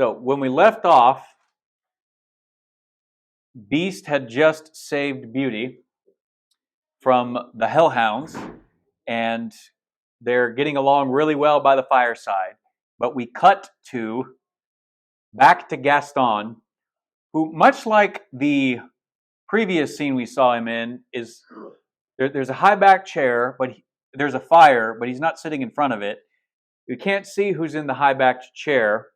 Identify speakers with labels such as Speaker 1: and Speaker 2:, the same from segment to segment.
Speaker 1: So when we left off, Beast had just saved Beauty from the hellhounds, and they're getting along really well by the fireside. But we cut back to Gaston, who, much like the previous scene we saw him in, is there's a high back chair, but there's a fire, but he's not sitting in front of it. We can't see who's in the high backed chair,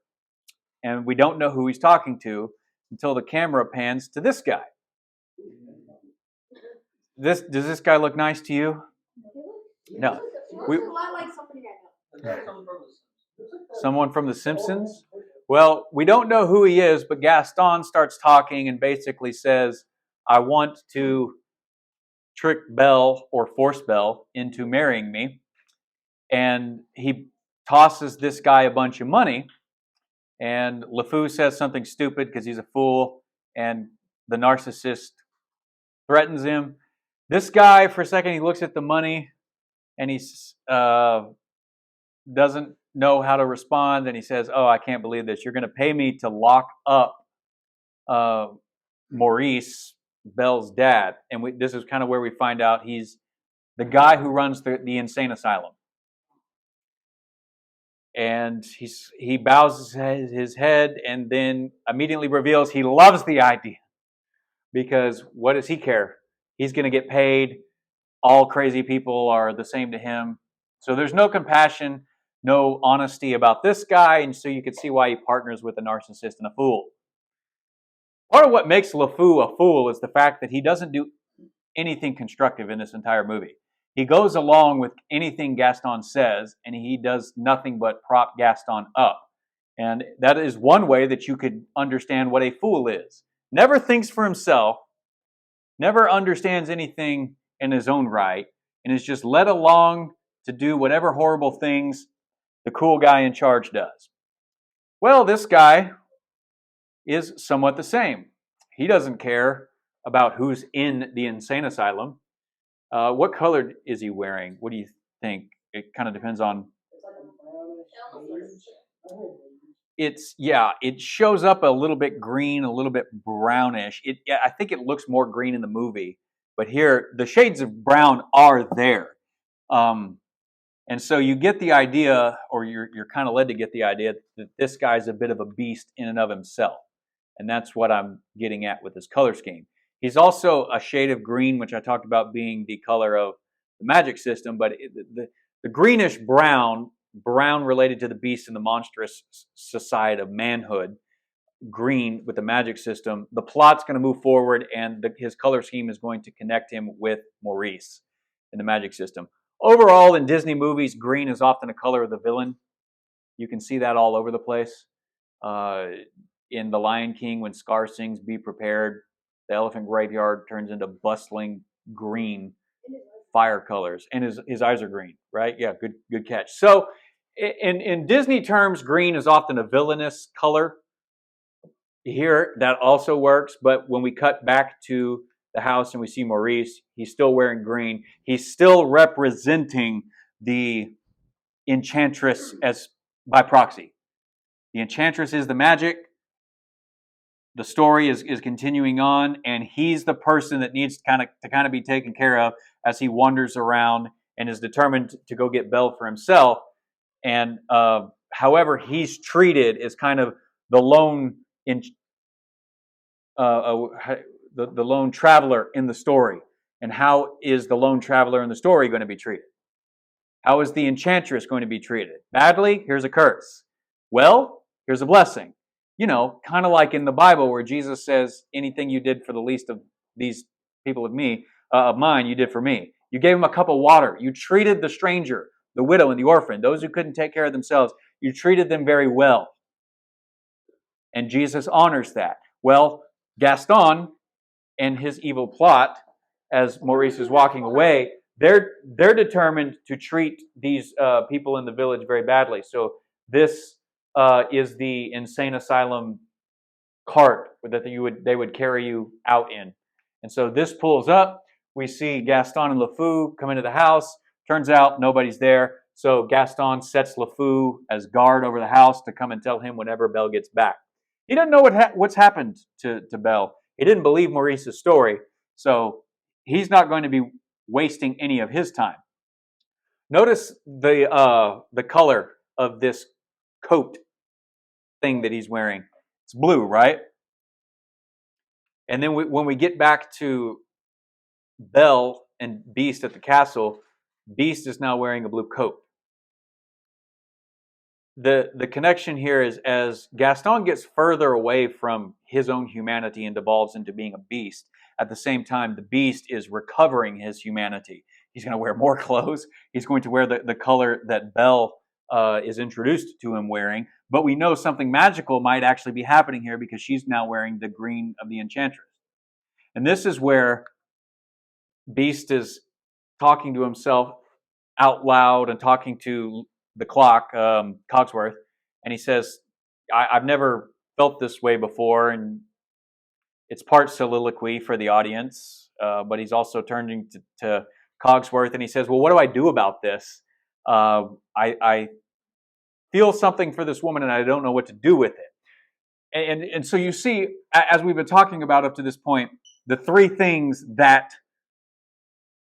Speaker 1: and we don't know who he's talking to until the camera pans to this guy. Does this guy look nice to you? No.
Speaker 2: He looks a lot like somebody I know.
Speaker 1: Someone from The Simpsons? Well, we don't know who he is, but Gaston starts talking and basically says, I want to trick Belle or force Belle into marrying me. And he tosses this guy a bunch of money. And LeFou says something stupid because he's a fool. And the narcissist threatens him. This guy, for a second, he looks at the money and he doesn't know how to respond. And he says, oh, I can't believe this. You're going to pay me to lock up Maurice, Belle's dad. And this is kind of where we find out he's the guy who runs the insane asylum. And he bows his head and then immediately reveals he loves the idea. Because what does he care? He's going to get paid. All crazy people are the same to him. So there's no compassion, no honesty about this guy. And so you can see why he partners with a narcissist and a fool. Part of what makes LeFou a fool is the fact that he doesn't do anything constructive in this entire movie. He goes along with anything Gaston says, and he does nothing but prop Gaston up. And that is one way that you could understand what a fool is. Never thinks for himself, never understands anything in his own right, and is just led along to do whatever horrible things the cool guy in charge does. Well, this guy is somewhat the same. He doesn't care about who's in the insane asylum. What color is he wearing? What do you think? It kind of depends on... It shows up a little bit green, a little bit brownish. I think it looks more green in the movie, but here the shades of brown are there, and so you get the idea, or you're kind of led to get the idea that this guy's a bit of a beast in and of himself, and that's what I'm getting at with this color scheme. He's also a shade of green, which I talked about being the color of the magic system, but the greenish brown related to the beast and the monstrous side of manhood, green with the magic system. The plot's going to move forward, and his color scheme is going to connect him with Maurice in the magic system. Overall, in Disney movies, green is often a color of the villain. You can see that all over the place. In The Lion King, when Scar sings "Be Prepared," the elephant graveyard turns into bustling green fire colors, and his eyes are green, right? Yeah, good catch. So in Disney terms, green is often a villainous color. Here, that also works, but when we cut back to the house and we see Maurice, he's still wearing green. He's still representing the Enchantress as by proxy. The Enchantress is the magic. The story is continuing on, and he's the person that needs to kind of be taken care of as he wanders around and is determined to go get Belle for himself. And however he's treated is kind of the lone the lone traveler in the story. And how is the lone traveler in the story going to be treated? How is the Enchantress going to be treated? Badly? Here's a curse. Well, here's a blessing. You know, kind of like in the Bible where Jesus says, anything you did for the least of these people of mine, you did for me. You gave them a cup of water. You treated the stranger, the widow, and the orphan, those who couldn't take care of themselves. You treated them very well. And Jesus honors that. Well, Gaston and his evil plot, as Maurice is walking away, they're determined to treat these people in the village very badly. So this is the insane asylum cart that they would carry you out in. And so this pulls up. We see Gaston and LeFou come into the house. Turns out nobody's there. So Gaston sets LeFou as guard over the house to come and tell him whenever Belle gets back. He doesn't know what's happened to Belle. He didn't believe Maurice's story, so he's not going to be wasting any of his time. Notice the color of this coat thing that he's wearing. It's blue, right? And then when we get back to Belle and Beast at the castle, Beast is now wearing a blue coat. The connection here is as Gaston gets further away from his own humanity and devolves into being a beast, at the same time, the beast is recovering his humanity. He's going to wear more clothes. He's going to wear the color that Belle is introduced to him wearing. But we know something magical might actually be happening here because she's now wearing the green of the Enchantress. And this is where Beast is talking to himself out loud and talking to the clock, Cogsworth, and he says, I've never felt this way before, and it's part soliloquy for the audience, but he's also turning to Cogsworth, and he says, well, what do I do about this? I feel something for this woman, and I don't know what to do with it. And so you see, as we've been talking about up to this point, the three things that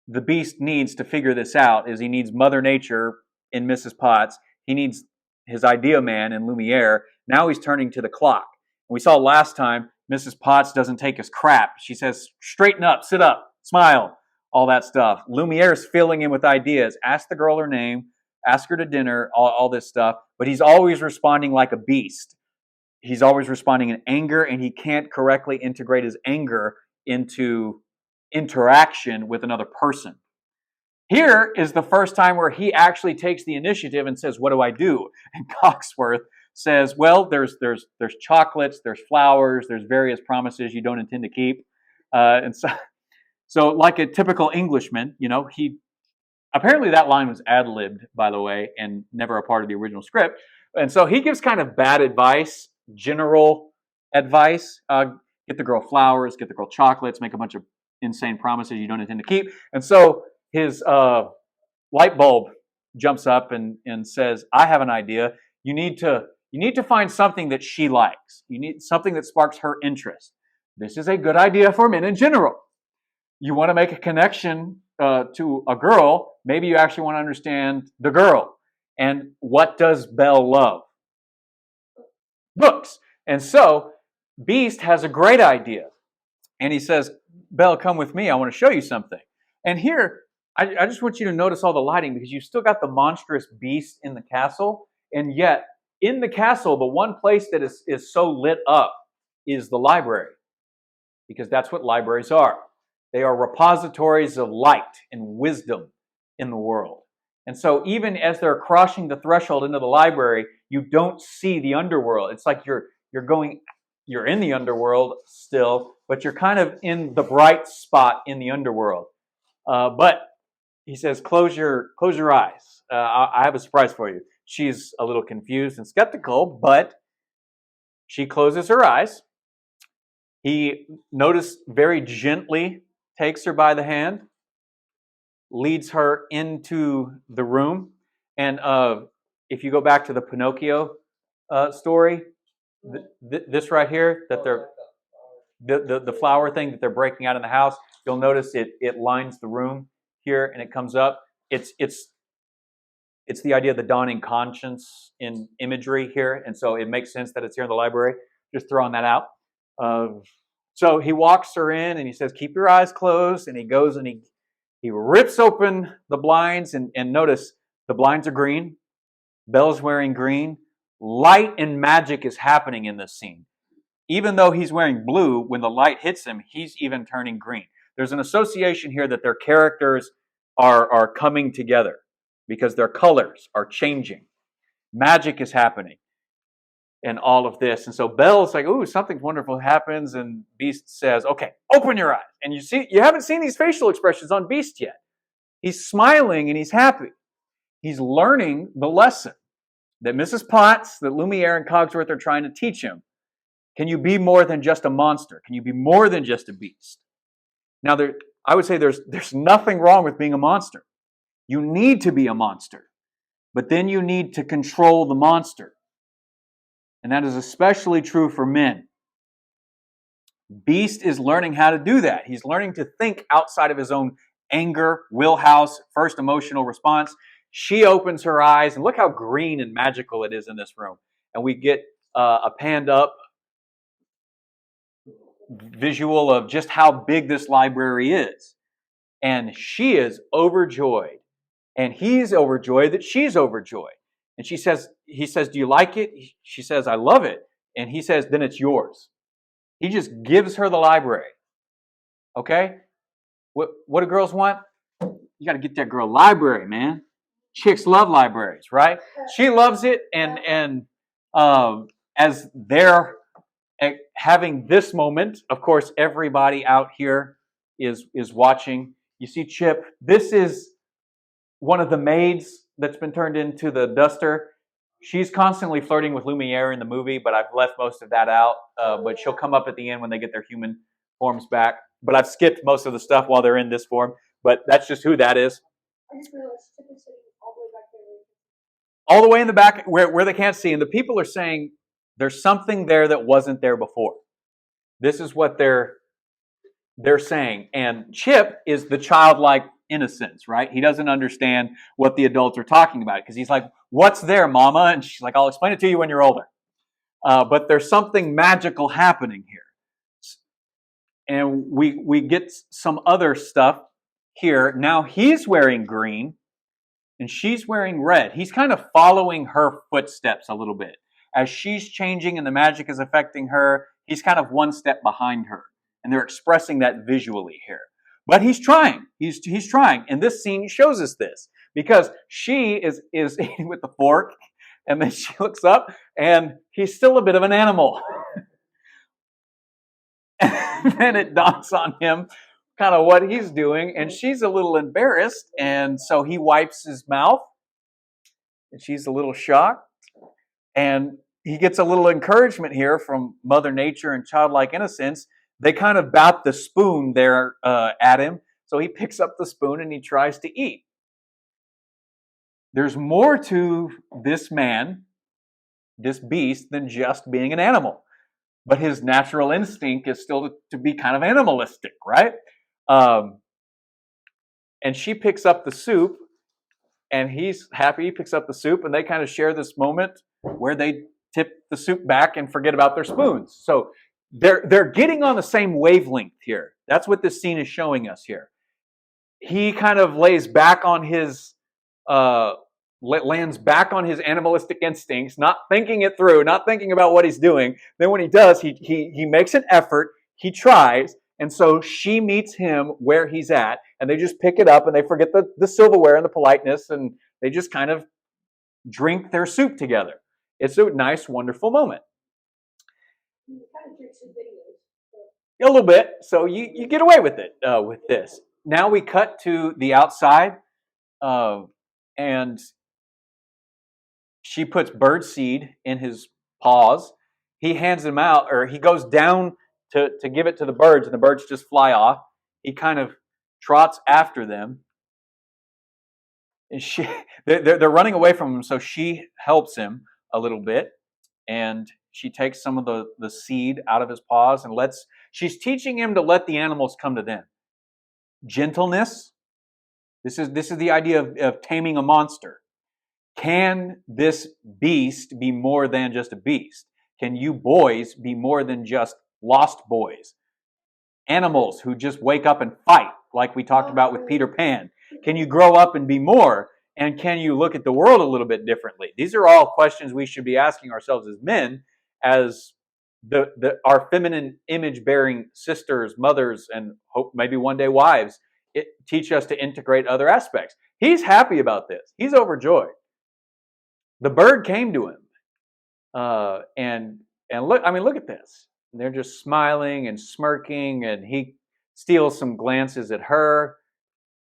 Speaker 1: the Beast needs to figure this out is he needs Mother Nature in Mrs. Potts. He needs his idea man in Lumiere. Now he's turning to the clock. We saw last time Mrs. Potts doesn't take his crap. She says, straighten up, sit up, smile, all that stuff. Lumiere's filling in with ideas. Ask the girl her name, ask her to dinner, all this stuff. But he's always responding like a beast. He's always responding in anger, and he can't correctly integrate his anger into interaction with another person. Here is the first time where he actually takes the initiative and says, what do I do? And Cogsworth says, well, there's chocolates, there's flowers, there's various promises you don't intend to keep. And so like a typical Englishman, he apparently that line was ad-libbed, by the way, and never a part of the original script. And so he gives kind of bad advice, general advice. Get the girl flowers, get the girl chocolates, make a bunch of insane promises you don't intend to keep. And so his light bulb jumps up and says, I have an idea. You need to find something that she likes. You need something that sparks her interest. This is a good idea for men in general. You want to make a connection to a girl. Maybe you actually want to understand the girl. And what does Belle love? Books. And so Beast has a great idea. And he says, Belle, come with me. I want to show you something. And here, I just want you to notice all the lighting because you've still got the monstrous beast in the castle. And yet, in the castle, the one place that is so lit up is the library. Because that's what libraries are. They are repositories of light and wisdom in the world. And so even as they're crossing the threshold into the library, you don't see the underworld. It's like you're in the underworld still, but you're kind of in the bright spot in the underworld. But he says, close your eyes. I have a surprise for you. She's a little confused and skeptical, but she closes her eyes. He, notice, very gently takes her by the hand, leads her into the room. And if you go back to the Pinocchio story, this right here, that they're the flower thing that they're breaking out in the house, you'll notice it lines the room here and it comes up. It's the idea of the dawning conscience in imagery here, and so it makes sense that it's here in the library. Just throwing that out. So he walks her in and he says, keep your eyes closed, and he goes and he rips open the blinds, and notice the blinds are green. Belle's wearing green. Light and magic is happening in this scene. Even though he's wearing blue, when the light hits him, he's even turning green. There's an association here that their characters are coming together because their colors are changing. Magic is happening in all of this. And so Belle's like, ooh, something wonderful happens. And Beast says, okay, open your eyes. And you haven't seen these facial expressions on Beast yet. He's smiling and he's happy. He's learning the lesson that Mrs. Potts, that Lumiere and Cogsworth are trying to teach him. Can you be more than just a monster? Can you be more than just a beast? Now, I would say there's nothing wrong with being a monster. You need to be a monster. But then you need to control the monster. And that is especially true for men. Beast is learning how to do that. He's learning to think outside of his own anger, wheelhouse, first emotional response. She opens her eyes, and look how green and magical it is in this room. And we get a panned up visual of just how big this library is. And she is overjoyed. And he's overjoyed that she's overjoyed. And he says, do you like it? She says, I love it. And he says, then it's yours. He just gives her the library. Okay? What do girls want? You got to get that girl a library, man. Chicks love libraries, right? She loves it, and as they're having this moment, of course, everybody out here is watching. You see Chip. This is one of the maids that's been turned into the duster. She's constantly flirting with Lumiere in the movie, but I've left most of that out. But she'll come up at the end when they get their human forms back. But I've skipped most of the stuff while they're in this form. But that's just who that is.
Speaker 2: I just realized Chip is sitting all the way back there.
Speaker 1: All the way in the back where they can't see. And the people are saying there's something there that wasn't there before. This is what they're saying. And Chip is the childlike innocence, right? He doesn't understand what the adults are talking about because he's like, what's there, mama? And she's like, I'll explain it to you when you're older. But there's something magical happening here. And we get some other stuff here. Now he's wearing green and she's wearing red. He's kind of following her footsteps a little bit. As she's changing and the magic is affecting her, he's kind of one step behind her. And they're expressing that visually here. But he's trying. He's trying. And this scene shows us this. Because she is eating with the fork, and then she looks up, and he's still a bit of an animal. And then it dawns on him kind of what he's doing, and she's a little embarrassed, and so he wipes his mouth, and she's a little shocked. And he gets a little encouragement here from Mother Nature and childlike innocence. They kind of bat the spoon there at him. So he picks up the spoon and he tries to eat. There's more to this man, this beast, than just being an animal. But his natural instinct is still to be kind of animalistic, right? And she picks up the soup, and he's happy. He picks up the soup, and they kind of share this moment where they tip the soup back and forget about their spoons. So they're getting on the same wavelength here. That's what this scene is showing us here. He kind of lays back on his lands back on his animalistic instincts, not thinking it through, not thinking about what he's doing. Then when he does, he makes an effort, he tries, and so she meets him where he's at, and they just pick it up and they forget the silverware and the politeness, and they just kind of drink their soup together. It's a nice, wonderful moment.
Speaker 2: He kind of drinks his videos.
Speaker 1: A little bit, so you get away with it with this. Now we cut to the outside, and she puts bird seed in his paws. He hands them out, or he goes down to give it to the birds, and the birds just fly off. He kind of trots after them. And they're running away from him, so she helps him a little bit, and she takes some of the seed out of his paws and she's teaching him to let the animals come to them. Gentleness. This is the idea of taming a monster. Can this beast be more than just a beast? Can you boys be more than just lost boys? Animals who just wake up and fight, like we talked about with Peter Pan. Can you grow up and be more? And can you look at the world a little bit differently? These are all questions we should be asking ourselves as men, as our feminine image-bearing sisters, mothers, and hope maybe one day wives teach us to integrate other aspects. He's happy about this. He's overjoyed. The bird came to him, and look at this. They're just smiling and smirking, and he steals some glances at her,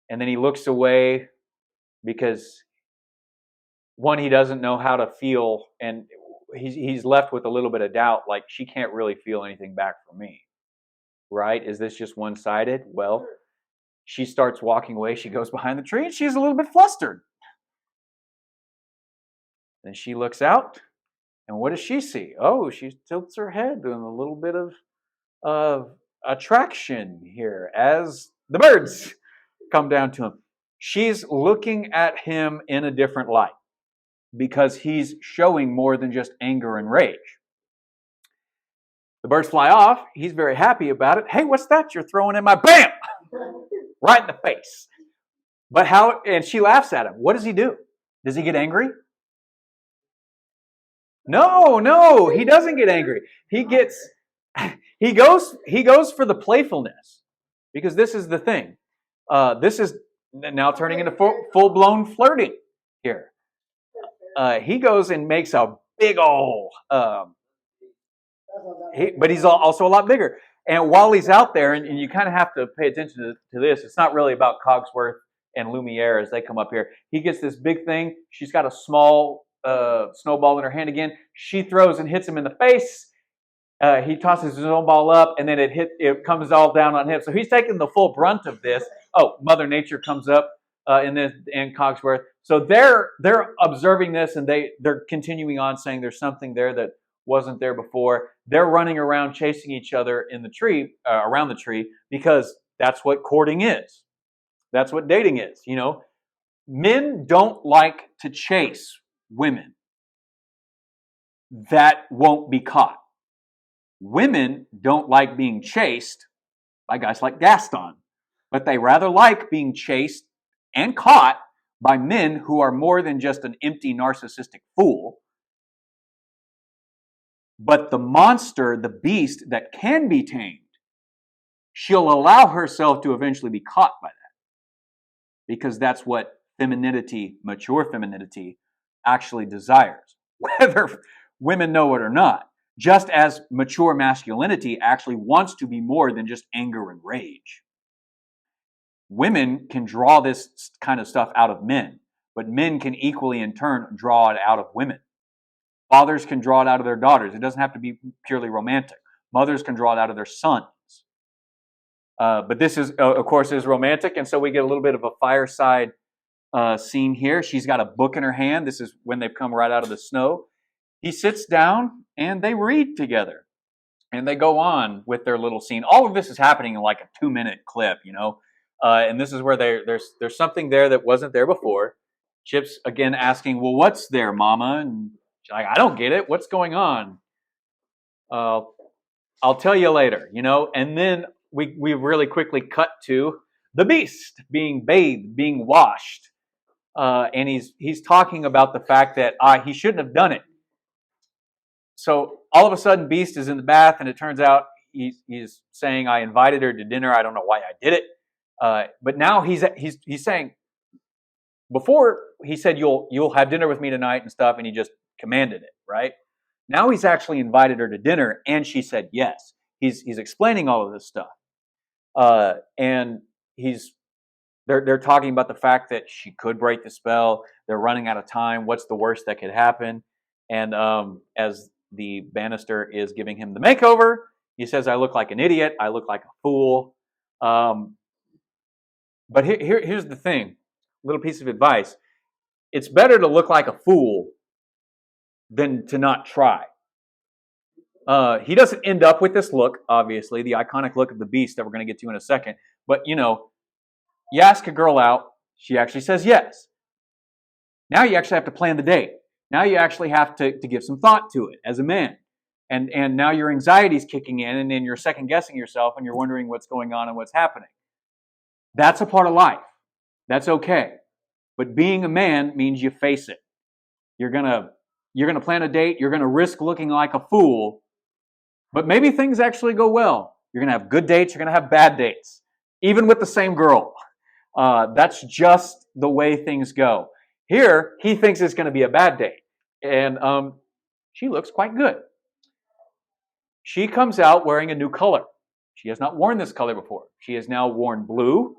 Speaker 1: and then he looks away because, one, he doesn't know how to feel, and he's left with a little bit of doubt, like she can't really feel anything back from me, right? Is this just one-sided? Well, she starts walking away. She goes behind the tree, and she's a little bit flustered. Then she looks out, and what does she see? Oh, she tilts her head doing a little bit of attraction here as the birds come down to him. She's looking at him in a different light because he's showing more than just anger and rage. The birds fly off. He's very happy about it. Hey, what's that you're throwing in my bam? Right in the face. But how, and she laughs at him. What does he do? Does he get angry? No, he doesn't get angry. He goes for the playfulness. Because this is the thing. This is now turning into full-blown flirting here. He goes and makes a big old, but he's also a lot bigger. And while he's out there, and you kind of have to pay attention to this, it's not really about Cogsworth and Lumiere as they come up here. He gets this big thing. She's got a small snowball in her hand again. She throws and hits him in the face. He tosses his own ball up, and then it comes all down on him. So he's taking the full brunt of this. Oh, Mother Nature comes up and Cogsworth. So they're observing this, and they're continuing on saying there's something there that wasn't there before. They're running around chasing each other in the tree, around the tree, because that's what courting is. That's what dating is. You know, men don't like to chase women that won't be caught. Women don't like being chased by guys like Gaston, but they rather like being chased and caught by men who are more than just an empty narcissistic fool, but the monster, the beast that can be tamed. She'll allow herself to eventually be caught by that because that's what femininity, mature femininity, actually desires, whether women know it or not. Just as mature masculinity actually wants to be more than just anger and rage. Women can draw this kind of stuff out of men, but men can equally in turn draw it out of women. Fathers can draw it out of their daughters. It doesn't have to be purely romantic. Mothers can draw it out of their sons. But this is, of course, is romantic, and so we get a little bit of a fireside scene here. She's got a book in her hand. This is when they've come right out of the snow. He sits down and they read together, and they go on with their little scene. All of this is happening in like a 2-minute clip, you know. And this is where there's something there that wasn't there before. Chip's again asking, "Well, what's there, Mama?" And she's like, "I don't get it. What's going on?" I'll tell you later, you know. And then we really quickly cut to the Beast being bathed, being washed, and he's talking about the fact that he shouldn't have done it. So all of a sudden, Beast is in the bath, and it turns out he's saying, "I invited her to dinner. I don't know why I did it." But now he's saying, before he said you'll have dinner with me tonight and stuff, and he just commanded it, right? Now he's actually invited her to dinner, and she said yes. He's explaining all of this stuff, and they're talking about the fact that she could break the spell. They're running out of time. What's the worst that could happen? And as the Bannister is giving him the makeover, he says, "I look like an idiot. I look like a fool." But here's the thing, little piece of advice. It's better to look like a fool than to not try. He doesn't end up with this look, obviously, the iconic look of the Beast that we're going to get to in a second. But, you know, you ask a girl out, she actually says yes. Now you actually have to plan the date. Now you actually have to give some thought to it as a man. And now your anxiety's kicking in, and then you're second-guessing yourself, and you're wondering what's going on and what's happening. That's a part of life. That's okay. But being a man means you face it. You're gonna plan a date. You're gonna risk looking like a fool. But maybe things actually go well. You're gonna have good dates. You're gonna have bad dates, even with the same girl. That's just the way things go. Here, he thinks it's going to be a bad date, and she looks quite good. She comes out wearing a new color. She has not worn this color before. She has now worn blue,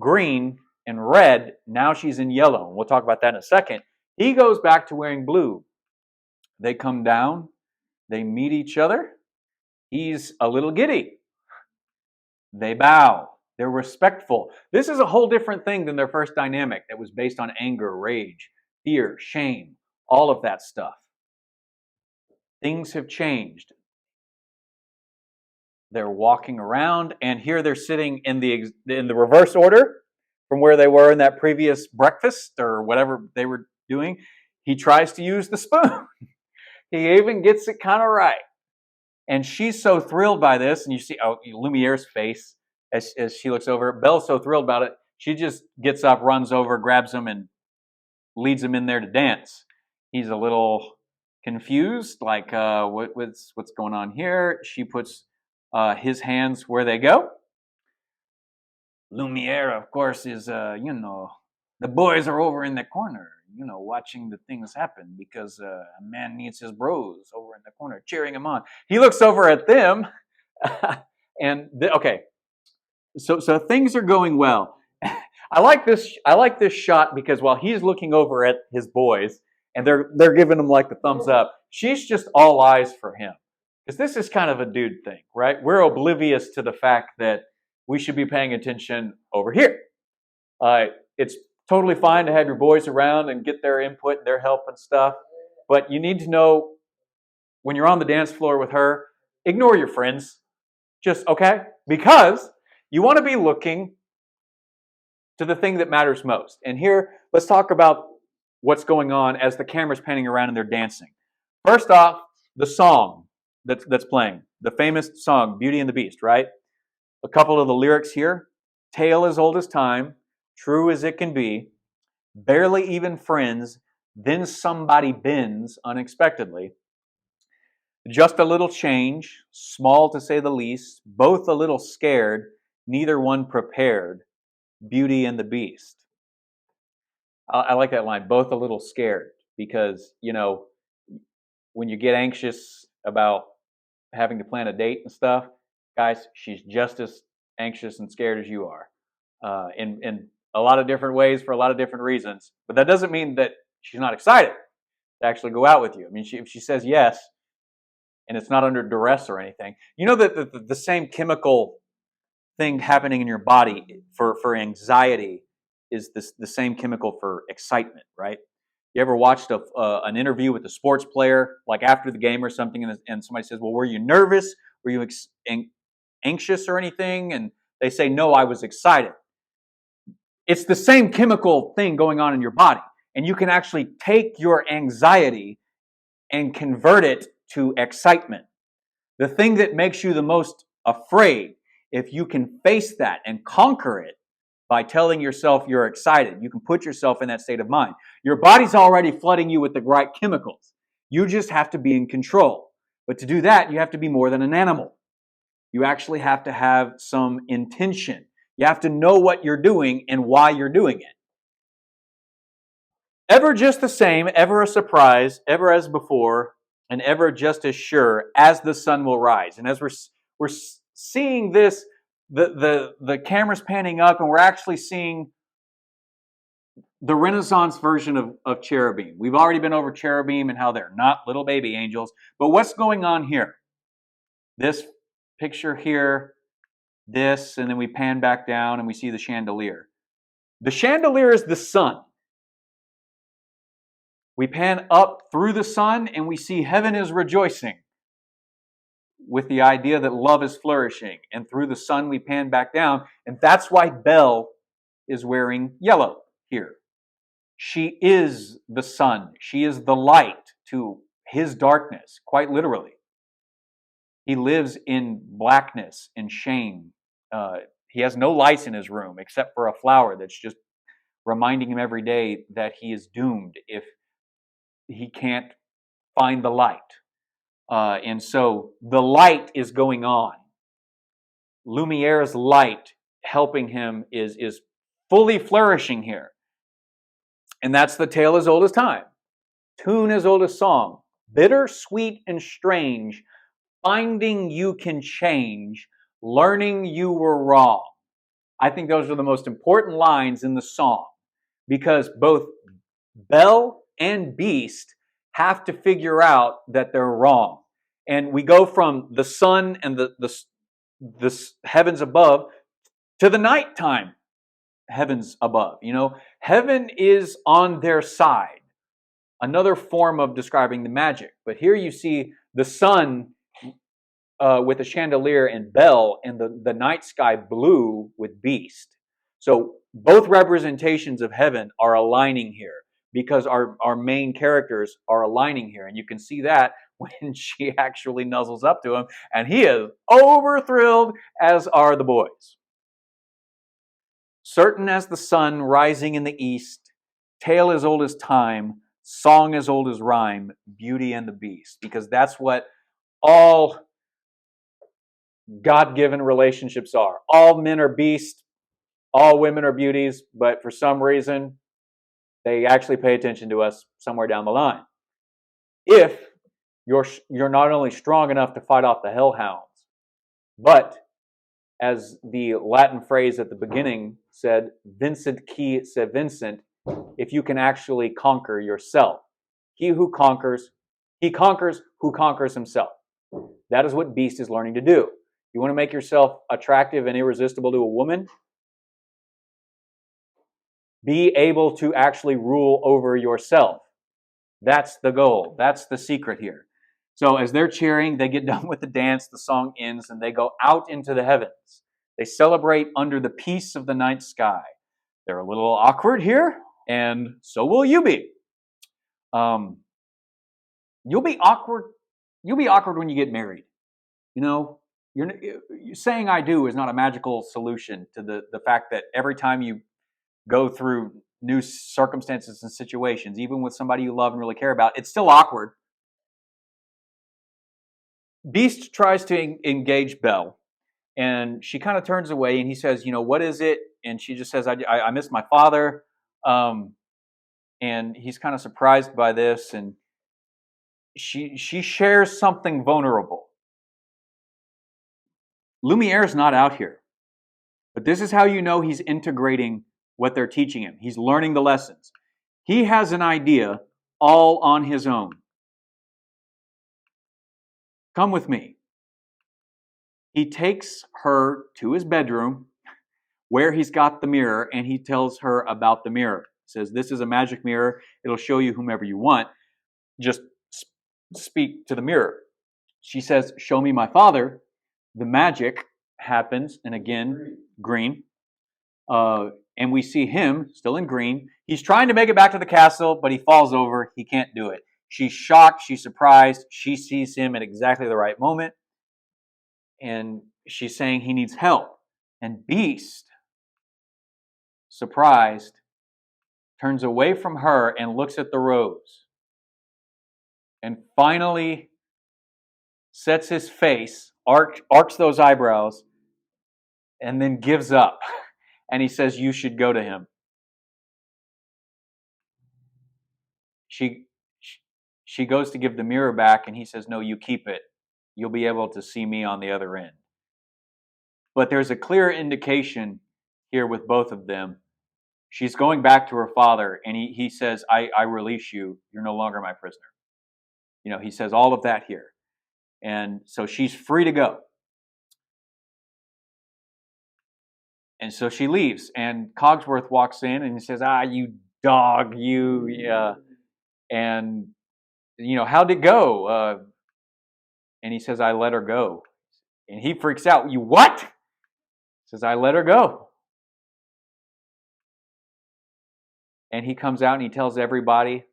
Speaker 1: green, and red. Now she's in yellow, and we'll talk about that in a second. He goes back to wearing blue. They come down. They meet each other. He's a little giddy. They bow. They're respectful. This is a whole different thing than their first dynamic that was based on anger, rage, fear, shame, all of that stuff. Things have changed. They're walking around, and here they're sitting in the reverse order from where they were in that previous breakfast or whatever they were doing. He tries to use the spoon. He even gets it kind of right. And she's so thrilled by this, and you see Lumiere's face as she looks over. Belle's so thrilled about it, she just gets up, runs over, grabs him, and leads him in there to dance. He's a little confused, like what's going on here. She puts his hands where they go. Lumiere, of course, is the boys are over in the corner, watching the things happen because a man needs his bros over in the corner cheering him on. He looks over at them, and okay, so things are going well. I like this shot because while he's looking over at his boys and they're giving him like the thumbs up, she's just all eyes for him. Because this is kind of a dude thing, right? We're oblivious to the fact that we should be paying attention over here. It's totally fine to have your boys around and get their input, their help and stuff. But you need to know when you're on the dance floor with her, ignore your friends. Just, okay? Because you want to be looking to the thing that matters most. And here, let's talk about what's going on as the camera's panning around and they're dancing. First off, the song that's playing, the famous song, Beauty and the Beast, right? A couple of the lyrics here. Tale as old as time, true as it can be, barely even friends, then somebody bends unexpectedly. Just a little change, small to say the least, both a little scared, neither one prepared. Beauty and the Beast. I like that line, both a little scared, because, when you get anxious about having to plan a date and stuff, guys, she's just as anxious and scared as you are, in a lot of different ways for a lot of different reasons. But that doesn't mean that she's not excited to actually go out with you. I mean, if she says yes, and it's not under duress or anything, that the same chemical thing happening in your body for anxiety is the same chemical for excitement, right? You ever watched an interview with a sports player, like after the game or something, and somebody says, well, were you nervous? Were you anxious or anything? And they say, no, I was excited. It's the same chemical thing going on in your body. And you can actually take your anxiety and convert it to excitement. The thing that makes you the most afraid, if you can face that and conquer it by telling yourself you're excited, you can put yourself in that state of mind. Your body's already flooding you with the right chemicals. You just have to be in control. But to do that, you have to be more than an animal. You actually have to have some intention. You have to know what you're doing and why you're doing it. Ever just the same, ever a surprise, ever as before, and ever just as sure as the sun will rise. And as we're seeing this, the camera's panning up, and we're actually seeing the Renaissance version of cherubim. We've already been over cherubim and how they're not little baby angels. But what's going on here? This picture here, this, and then we pan back down and we see the chandelier. The chandelier is the sun. We pan up through the sun and we see heaven is rejoicing with the idea that love is flourishing. And through the sun we pan back down. And that's why Belle is wearing yellow here. She is the sun. She is the light to his darkness, quite literally. He lives in blackness and shame. He has no lights in his room except for a flower that's just reminding him every day that he is doomed if he can't find the light. And so the light is going on. Lumiere's light helping him is fully flourishing here. And that's the tale as old as time. Tune as old as song. Bitter, sweet, and strange. Finding you can change. Learning you were wrong. I think those are the most important lines in the song. Because both Belle and Beast have to figure out that they're wrong. And we go from the sun and the heavens above to the nighttime heavens above. Heaven is on their side. Another form of describing the magic. But here you see the sun with a chandelier and bell, and the night sky blue with beast. So both representations of heaven are aligning here because our main characters are aligning here. And you can see that when she actually nuzzles up to him, and he is over thrilled, as are the boys. Certain as the sun rising in the east, tale as old as time, song as old as rhyme, Beauty and the Beast, because that's what all God-given relationships are. All men are beasts, all women are beauties, but for some reason, they actually pay attention to us somewhere down the line. If you're not only strong enough to fight off the hellhounds, but as the Latin phrase at the beginning said, vincit qui se vincent, if you can actually conquer yourself. He conquers who conquers himself. That is what Beast is learning to do. You want to make yourself attractive and irresistible to a woman? Be able to actually rule over yourself. That's the goal. That's the secret here. So as they're cheering, they get done with the dance, the song ends, and they go out into the heavens. They celebrate under the peace of the night sky. They're a little awkward here, and so will you be. You'll be awkward. You'll be awkward when you get married. You know, you're saying "I do" is not a magical solution to the fact that every time you go through new circumstances and situations, even with somebody you love and really care about, it's still awkward. Beast tries to engage Belle, and she kind of turns away, and he says, "You know, what is it?" And she just says, "I miss my father." And he's kind of surprised by this, and she shares something vulnerable. Lumiere's not out here, but this is how you know he's integrating what they're teaching him. He's learning the lessons. He has an idea all on his own. Come with me. He takes her to his bedroom where he's got the mirror, and he tells her about the mirror. He says, "This is a magic mirror. It'll show you whomever you want. Just speak to the mirror." She says, "Show me my father." The magic happens, and again, green. And we see him still in green. He's trying to make it back to the castle, but he falls over. He can't do it. She's shocked. She's surprised. She sees him at exactly the right moment. And she's saying he needs help. And Beast, surprised, turns away from her and looks at the rose. And finally sets his face, arcs those eyebrows, and then gives up. And he says, "You should go to him." She goes to give the mirror back, and he says, "No, you keep it. You'll be able to see me on the other end." But there's a clear indication here with both of them. She's going back to her father, and he says, I release you. You're no longer my prisoner. You know, he says all of that here. And so she's free to go. And so she leaves, and Cogsworth walks in, and he says, "You dog, you." And, you know, "How'd it go?" And he says, "I let her go." And he freaks out. "You what?" He says, "I let her go." And he comes out and he tells everybody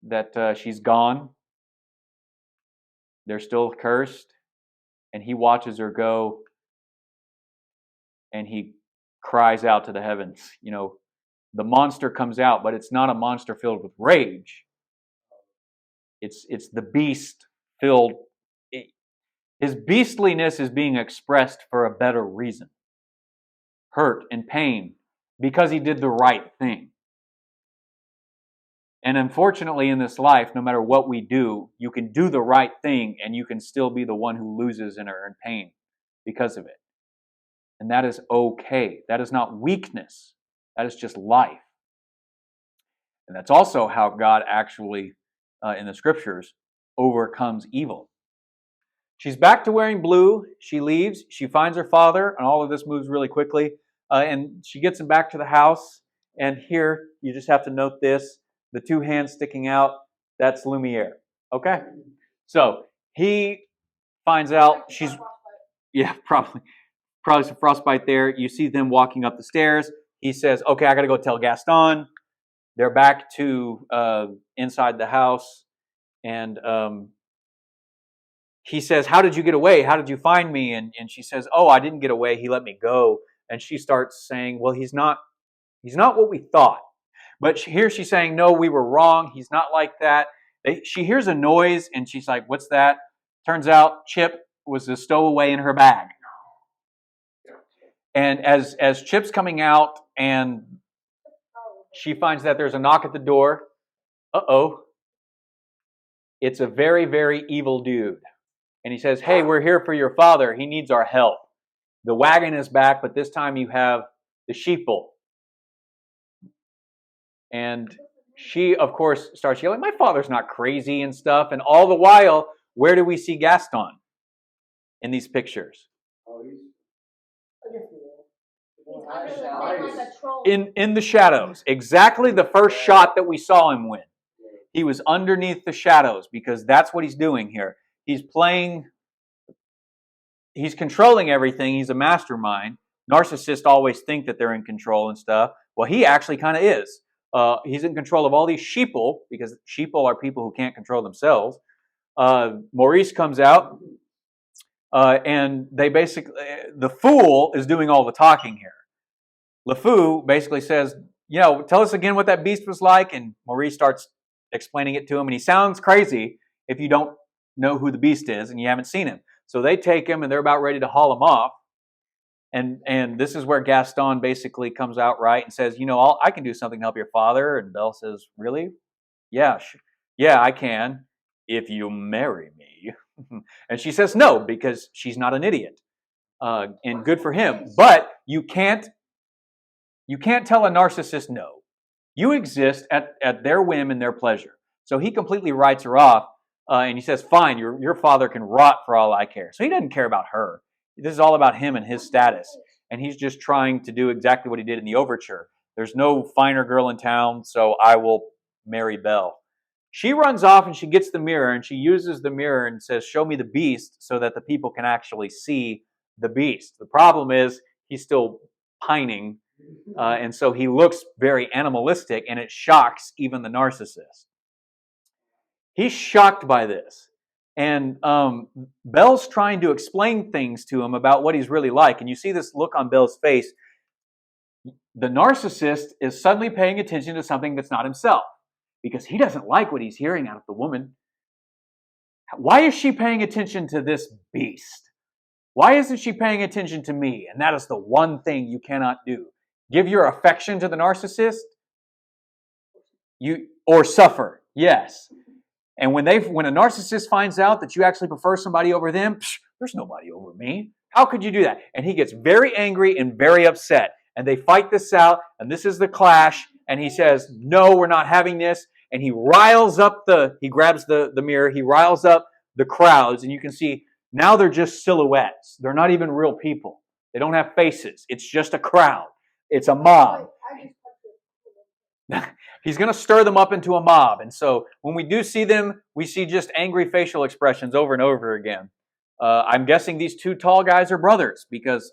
Speaker 1: that she's gone. They're still cursed. And he watches her go, and he cries out to the heavens. You know, the monster comes out, but it's not a monster filled with rage. It's the beast filled. His beastliness is being expressed for a better reason. Hurt and pain because he did the right thing. And unfortunately, in this life, no matter what we do, you can do the right thing and you can still be the one who loses and are in pain because of it. And that is okay. That is not weakness. That is just life. And that's also how God actually, in the scriptures, overcomes evil. She's back to wearing blue. She leaves. She finds her father, and all of this moves really quickly. And she gets him back to the house. And here, you just have to note this. the two hands sticking out, that's Lumiere. Okay? So he finds out she's, yeah, probably some frostbite there. You see them walking up the stairs. He says, okay, I got to go tell Gaston. They're back to inside the house. And he says, how did you get away? How did you find me? And she says, oh, I didn't get away. He let me go. And she starts saying, well, he's not what we thought. But here she's saying, no, we were wrong. He's not like that. She hears a noise and she's like, what's that? Turns out Chip was a stowaway in her bag. And as Chip's coming out and she finds that there's a knock at the door, it's a very, very evil dude. And he says, hey, we're here for your father. He needs our help. The wagon is back, but this time you have the sheeple. And she, of course, starts yelling, my father's not crazy and stuff. And all the while, where do we see Gaston in these pictures? In the shadows. Exactly the first shot that we saw him win. He was underneath the shadows because that's what he's doing here. He's controlling everything. He's a mastermind. Narcissists always think that they're in control and stuff. Well, he actually kind of is. He's in control of all these sheeple, because sheeple are people who can't control themselves. Maurice comes out, and they basically, the fool is doing all the talking here. LeFou basically says, tell us again what that beast was like, and Maurice starts explaining it to him, and he sounds crazy if you don't know who the beast is and you haven't seen him. So they take him, and they're about ready to haul him off. And this is where Gaston basically comes out right and says, I can do something to help your father. And Belle says, really? Yeah, I can, if you marry me. And she says no, because she's not an idiot. And good for him. But you can't tell a narcissist no. You exist at their whim and their pleasure. So he completely writes her off, and he says, fine, your father can rot for all I care. So he doesn't care about her. This is all about him and his status. And he's just trying to do exactly what he did in the overture. There's no finer girl in town, so I will marry Belle. She runs off and she gets the mirror, and she uses the mirror and says, show me the beast, so that the people can actually see the beast. The problem is he's still pining, and so he looks very animalistic, and it shocks even the narcissist. He's shocked by this. And Belle's trying to explain things to him about what he's really like. And you see this look on Belle's face. The narcissist is suddenly paying attention to something that's not himself, because he doesn't like what he's hearing out of the woman. Why is she paying attention to this beast? Why isn't she paying attention to me? And that is the one thing you cannot do. Give your affection to the narcissist, or suffer. Yes. And when a narcissist finds out that you actually prefer somebody over them, there's nobody over me. How could you do that? And he gets very angry and very upset. And they fight this out, and this is the clash. And he says, no, we're not having this. And he grabs the mirror, he riles up the crowds, and you can see now they're just silhouettes. They're not even real people. They don't have faces. It's just a crowd. It's a mob. He's going to stir them up into a mob. And so when we do see them, we see just angry facial expressions over and over again. I'm guessing these two tall guys are brothers because,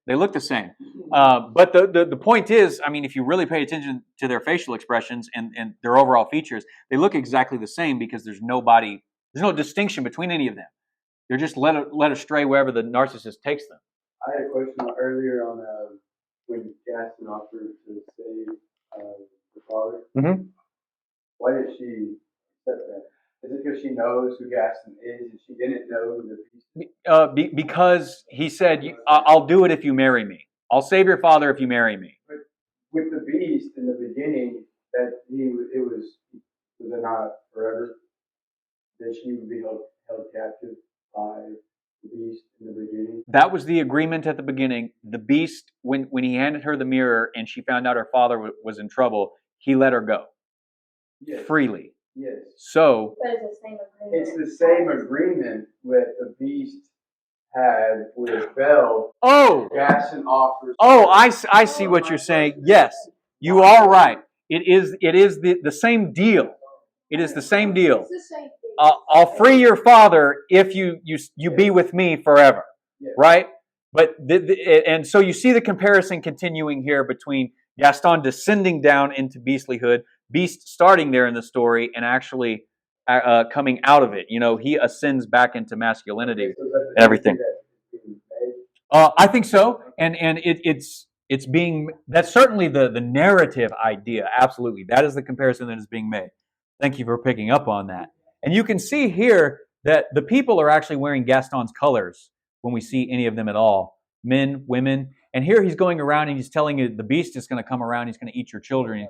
Speaker 1: they look the same. But the point is, if you really pay attention to their facial expressions and their overall features, they look exactly the same because there's no distinction between any of them. They're just led astray wherever the narcissist takes them.
Speaker 3: I had a question earlier on when Gaston offered to save the father.
Speaker 1: Mm-hmm.
Speaker 3: Why did she accept that? Is it because she knows who Gaston is and she didn't know the beast?
Speaker 1: Because he said, I'll do it if you marry me. I'll save your father if you marry me.
Speaker 3: But with the beast in the beginning, that it was it not forever? That she would be held captive by the beast in the beginning?
Speaker 1: That was the agreement at the beginning. The beast, when he handed her the mirror and she found out her father was in trouble, he let her go. Yes. Freely.
Speaker 3: Yes.
Speaker 1: So
Speaker 3: it's the same agreement with the beast had with Belle.
Speaker 1: Oh,
Speaker 3: Gaston offers.
Speaker 1: Oh, I see what you're saying. Yes, you are right. it is the same deal. It is the same deal.
Speaker 2: It's the same thing.
Speaker 1: I'll free your father if you be with me forever,
Speaker 3: Yeah.
Speaker 1: right? But and so you see the comparison continuing here between Gaston descending down into beastlyhood, Beast starting there in the story, and actually coming out of it. He ascends back into masculinity
Speaker 3: So that's
Speaker 1: and everything.
Speaker 3: that's being made.
Speaker 1: I think so, and it's being that's certainly the narrative idea. Absolutely, that is the comparison that is being made. Thank you for picking up on that. And you can see here that the people are actually wearing Gaston's colors when we see any of them at all, men, women. And here he's going around and he's telling you the beast is going to come around. He's going to eat your children.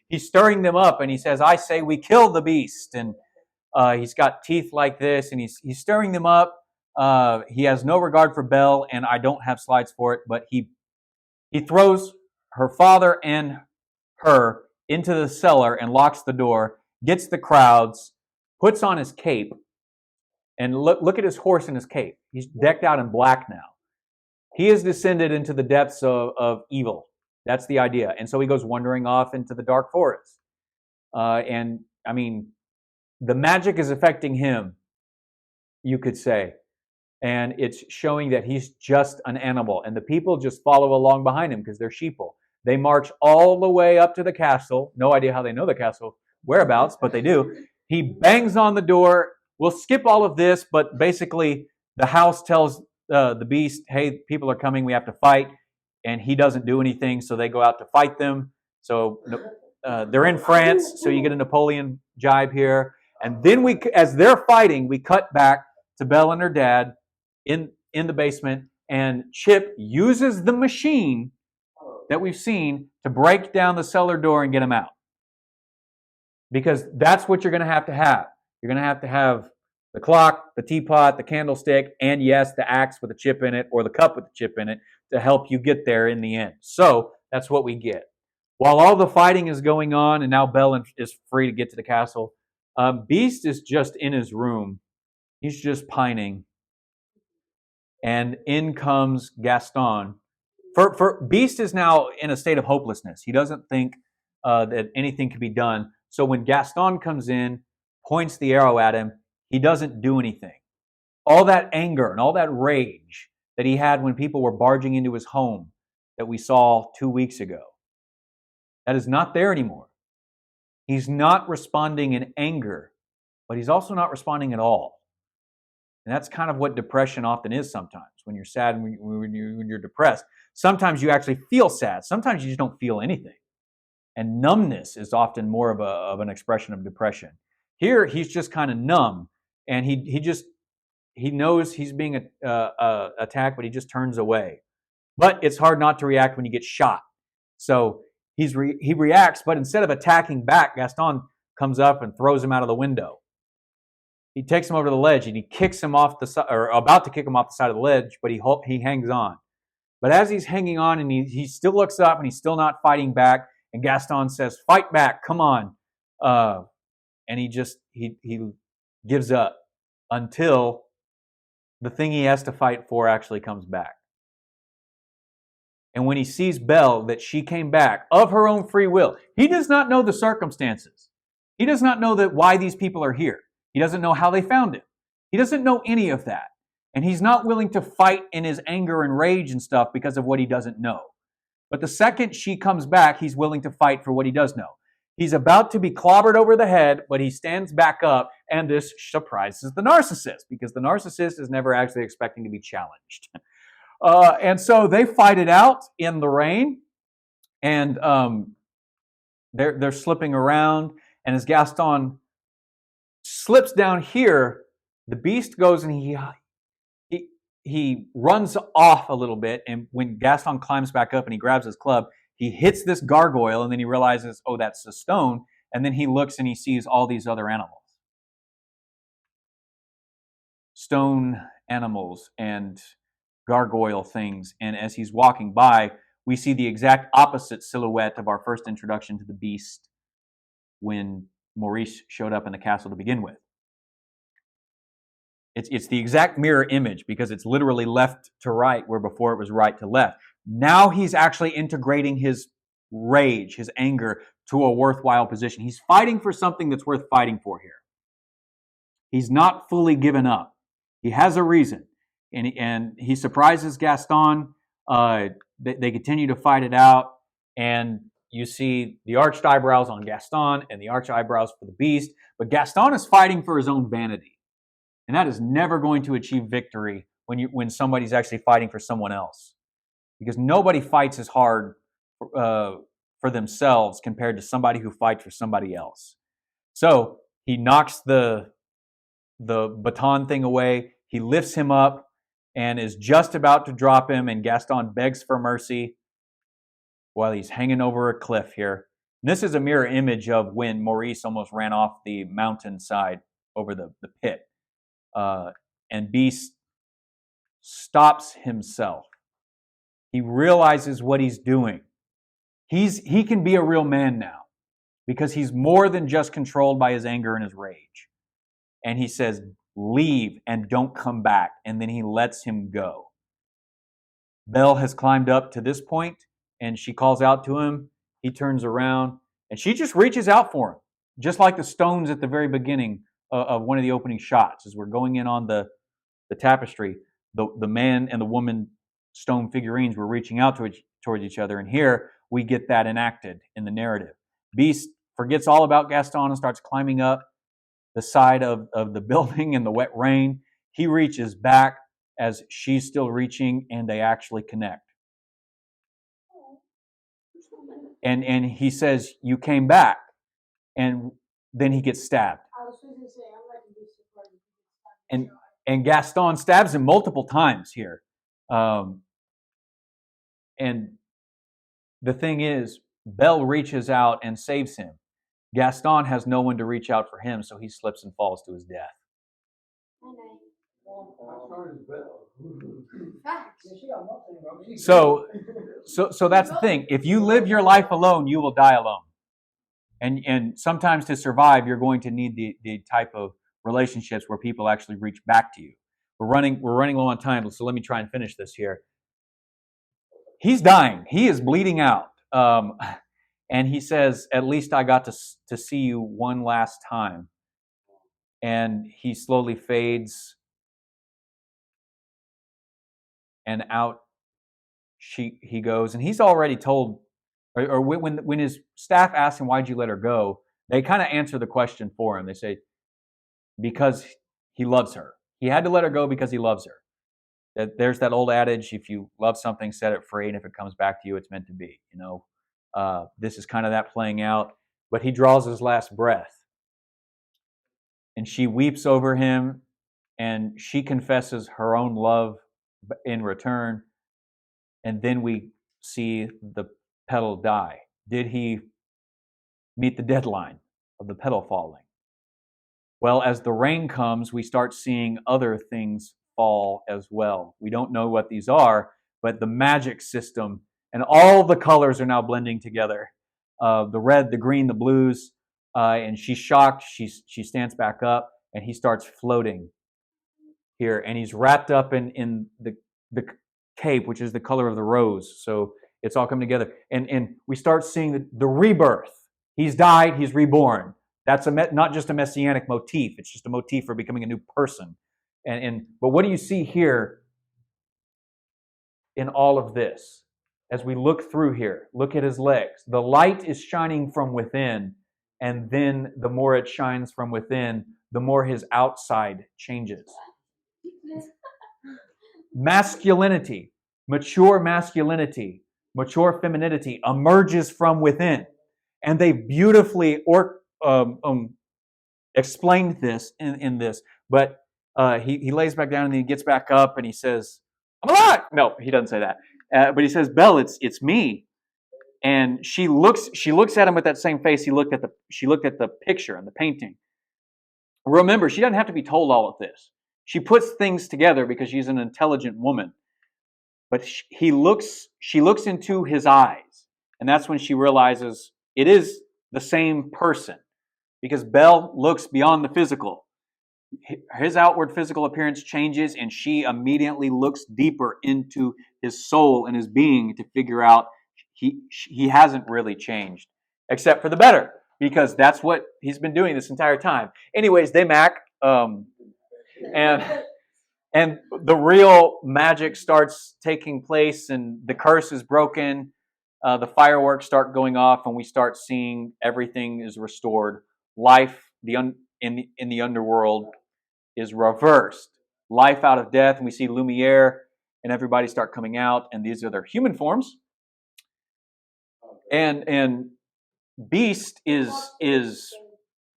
Speaker 1: He's stirring them up, and he says, "I say we kill the beast." And he's got teeth like this, and he's stirring them up. He has no regard for Belle, and I don't have slides for it, but he throws her father and her into the cellar and locks the door, gets the crowds, puts on his cape, and look at his horse and his cape. He's decked out in black now. He has descended into the depths of evil. That's the idea. And so he goes wandering off into the dark forest. And I mean, the magic is affecting him, you could say. And it's showing that he's just an animal. And the people just follow along behind him because they're sheeple. They march all the way up to the castle. No idea how they know the castle whereabouts, but they do. He bangs on the door. We'll skip all of this, but basically the house tells the beast, hey, people are coming, we have to fight. And he doesn't do anything, so they go out to fight them. So they're in France, so you get a Napoleon jibe here. And then as they're fighting, we cut back to Belle and her dad in the basement, and Chip uses the machine that we've seen to break down the cellar door and get him out. Because that's what you're going to have to have. You're going to have the clock, the teapot, the candlestick, and yes, the axe with a chip in it, or the cup with the chip in it, to help you get there in the end. So that's what we get. While all the fighting is going on, and now Belle is free to get to the castle, Beast is just in his room. He's just pining. And in comes Gaston. For Beast is now in a state of hopelessness. He doesn't think that anything can be done. So when Gaston comes in, points the arrow at him, he doesn't do anything. All that anger and all that rage that he had when people were barging into his home that we saw 2 weeks ago, that is not there anymore. He's not responding in anger, but he's also not responding at all. And that's kind of what depression often is sometimes. When you're sad and when you're depressed, sometimes you actually feel sad. Sometimes you just don't feel anything. And numbness is often more of an expression of depression. Here, he's just kind of numb, and he knows he's being attacked, but he just turns away. But it's hard not to react when you get shot. So he reacts, but instead of attacking back, Gaston comes up and throws him out of the window. He takes him over to the ledge, and he kicks him off the side, or about to kick him off the side of the ledge, but he hangs on. But as he's hanging on, and he still looks up, and he's still not fighting back, and Gaston says, "Fight back, come on!" And he gives up until the thing he has to fight for actually comes back. And when he sees Belle, that she came back of her own free will, he does not know the circumstances. He does not know why these people are here. He doesn't know how they found him. He doesn't know any of that. And he's not willing to fight in his anger and rage and stuff because of what he doesn't know. But the second she comes back, he's willing to fight for what he does know. He's about to be clobbered over the head, but he stands back up, and this surprises the narcissist, because the narcissist is never actually expecting to be challenged. And so they fight it out in the rain, and they're slipping around, and as Gaston slips down here, the beast goes and he runs off a little bit, and when Gaston climbs back up and he grabs his club, he hits this gargoyle, and then he realizes, oh, that's a stone, and then he looks and he sees all these other animals. Stone animals and gargoyle things, and as he's walking by, we see the exact opposite silhouette of our first introduction to the beast when Maurice showed up in the castle to begin with. It's the exact mirror image, because it's literally left to right where before it was right to left. Now he's actually integrating his rage, his anger, to a worthwhile position. He's fighting for something that's worth fighting for here. He's not fully given up. He has a reason. And he surprises Gaston. They continue to fight it out. And you see the arched eyebrows on Gaston and the arched eyebrows for the beast. But Gaston is fighting for his own vanity. And that is never going to achieve victory when somebody's actually fighting for someone else. Because nobody fights as hard for themselves compared to somebody who fights for somebody else. So he knocks the baton thing away. He lifts him up and is just about to drop him, and Gaston begs for mercy while he's hanging over a cliff here. And this is a mirror image of when Maurice almost ran off the mountainside over the pit. And Beast stops himself. He realizes what he's doing. He can be a real man now because he's more than just controlled by his anger and his rage. And he says, leave and don't come back. And then he lets him go. Belle has climbed up to this point and she calls out to him. He turns around and she just reaches out for him, just like the stones at the very beginning of one of the opening shots. As we're going in on the tapestry, the man and the woman stone figurines were reaching out towards each other. And here we get that enacted in the narrative. Beast forgets all about Gaston and starts climbing up the side of the building in the wet rain. He reaches back as she's still reaching, and they actually connect. And he says, you came back. And then he gets stabbed.
Speaker 2: I was supposed to say, I'm like a beast of burden.
Speaker 1: And Gaston stabs him multiple times here. And the thing is, Belle reaches out and saves him. Gaston has no one to reach out for him, so he slips and falls to his death. So that's the thing. If you live your life alone, you will die alone. And sometimes to survive, you're going to need the type of relationships where people actually reach back to you. We're running low on time, so let me try and finish this here. He's dying. He is bleeding out. And he says, at least I got to see you one last time. And he slowly fades. And out he goes. And he's already told, or when his staff asks him, why'd you let her go? They kind of answer the question for him. They say, because he loves her. He had to let her go because he loves her. There's that old adage, if you love something, set it free. And if it comes back to you, it's meant to be, you know. This is kind of that playing out. But he draws his last breath. And she weeps over him. And she confesses her own love in return. And then we see the petal die. Did he meet the deadline of the petal falling? Well, as the rain comes, we start seeing other things fall as well. We don't know what these are, but the magic system and all the colors are now blending together. The red, the green, the blues, and she's shocked. She stands back up, and he starts floating here, and he's wrapped up in the cape, which is the color of the rose. So it's all coming together, and we start seeing the rebirth. He's died. He's reborn. That's not just a messianic motif. It's just a motif for becoming a new person. But what do you see here in all of this? As we look through here, look at his legs. The light is shining from within, and then the more it shines from within, the more his outside changes. Masculinity, mature femininity emerges from within. And they beautifully explained this in this. But he lays back down and then he gets back up and he says, I'm alive! No, he doesn't say that. But he says, Belle, it's me. And she looks at him with that same face she looked at the picture and the painting. Remember, she doesn't have to be told all of this. She puts things together because she's an intelligent woman. But she looks into his eyes. And that's when she realizes it is the same person. Because Belle looks beyond the physical. His outward physical appearance changes, and she immediately looks deeper into his soul and his being to figure out he hasn't really changed. except for the better, because that's what he's been doing this entire time. Anyways, they mac, and and the real magic starts taking place, and the curse is broken. The fireworks start going off, and we start seeing everything is restored. Life, in the underworld, is reversed. Life out of death, and we see Lumiere and everybody start coming out, and these are their human forms. And Beast is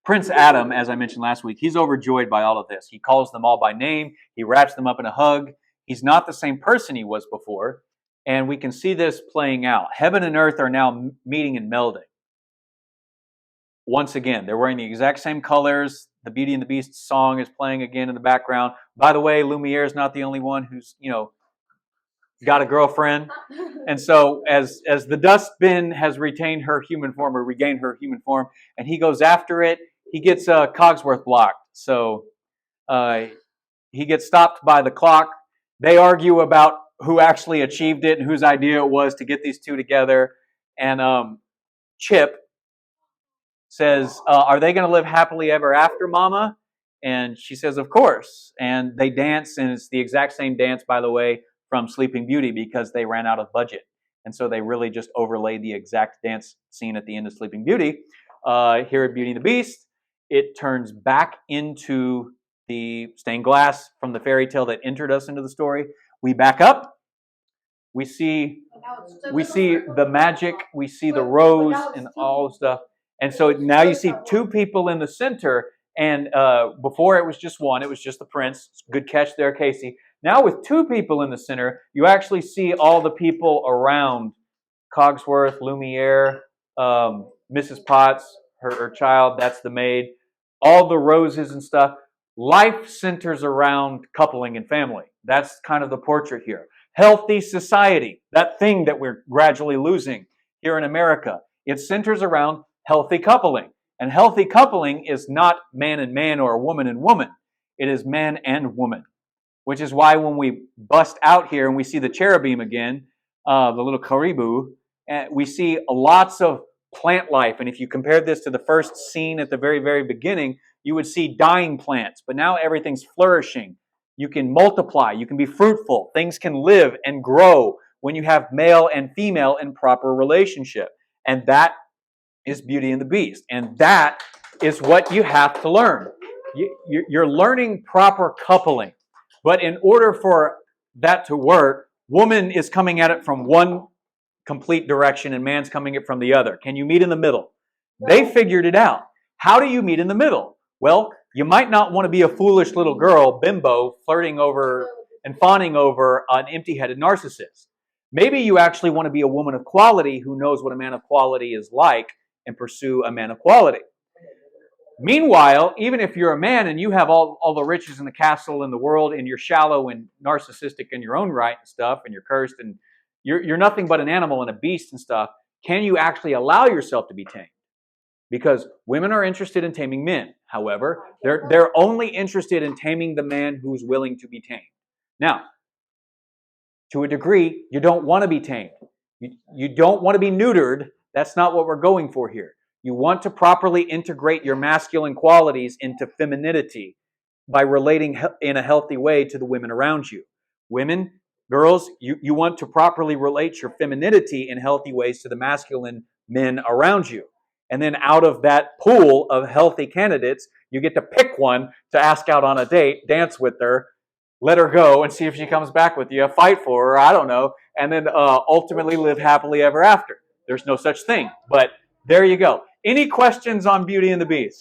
Speaker 1: Prince Adam, as I mentioned last week. He's overjoyed by all of this. He calls them all by name. He wraps them up in a hug. He's not the same person he was before, and we can see this playing out. Heaven and earth are now meeting and melding. Once again, they're wearing the exact same colors. The Beauty and the Beast song is playing again in the background. By the way, Lumiere is not the only one who's, got a girlfriend. And so as the dustbin has retained her human form, or regained her human form, and he goes after it, he gets Cogsworth blocked. So he gets stopped by the clock. They argue about who actually achieved it and whose idea it was to get these two together. And Chip says, are they going to live happily ever after, Mama? And she says, of course. And they dance, and it's the exact same dance, by the way, from Sleeping Beauty, because they ran out of budget. And so they really just overlaid the exact dance scene at the end of Sleeping Beauty. Here at Beauty and the Beast, it turns back into the stained glass from the fairy tale that entered us into the story. We back up. We see the magic. We see the rose and all the stuff. And so now you see two people in the center. And before it was just one. It was just the prince. Good catch there, Casey. Now with two people in the center, you actually see all the people around Cogsworth, Lumiere, Mrs. Potts, her child, that's the maid, all the roses and stuff. Life centers around coupling and family. That's kind of the portrait here. Healthy society, that thing that we're gradually losing here in America. It centers around healthy coupling. And healthy coupling is not man and man or woman and woman. It is man and woman. Which is why when we bust out here and we see the cherubim again, the little caribou, we see lots of plant life. And if you compare this to the first scene at the very, very beginning, you would see dying plants. But now everything's flourishing. You can multiply. You can be fruitful. Things can live and grow when you have male and female in proper relationship. And that is Beauty and the Beast. And that is what you have to learn. You're learning proper coupling. But in order for that to work, woman is coming at it from one complete direction and man's coming at it from the other. Can you meet in the middle? They figured it out. How do you meet in the middle? Well, you might not want to be a foolish little girl, bimbo, flirting over and fawning over an empty-headed narcissist. Maybe you actually want to be a woman of quality who knows what a man of quality is like and pursue a man of quality. Meanwhile, even if you're a man and you have all the riches in the castle in the world and you're shallow and narcissistic in your own right and stuff and you're cursed and you're nothing but an animal and a beast and stuff, can you actually allow yourself to be tamed? Because women are interested in taming men. However, they're only interested in taming the man who's willing to be tamed. Now, to a degree, you don't want to be tamed. You don't want to be neutered. That's not what we're going for here. You want to properly integrate your masculine qualities into femininity by relating in a healthy way to the women around you. Women, girls, you want to properly relate your femininity in healthy ways to the masculine men around you. And then out of that pool of healthy candidates, you get to pick one to ask out on a date, dance with her, let her go and see if she comes back with you, fight for her, I don't know, and then ultimately live happily ever after. There's no such thing, but there you go. Any questions on Beauty and the Beast?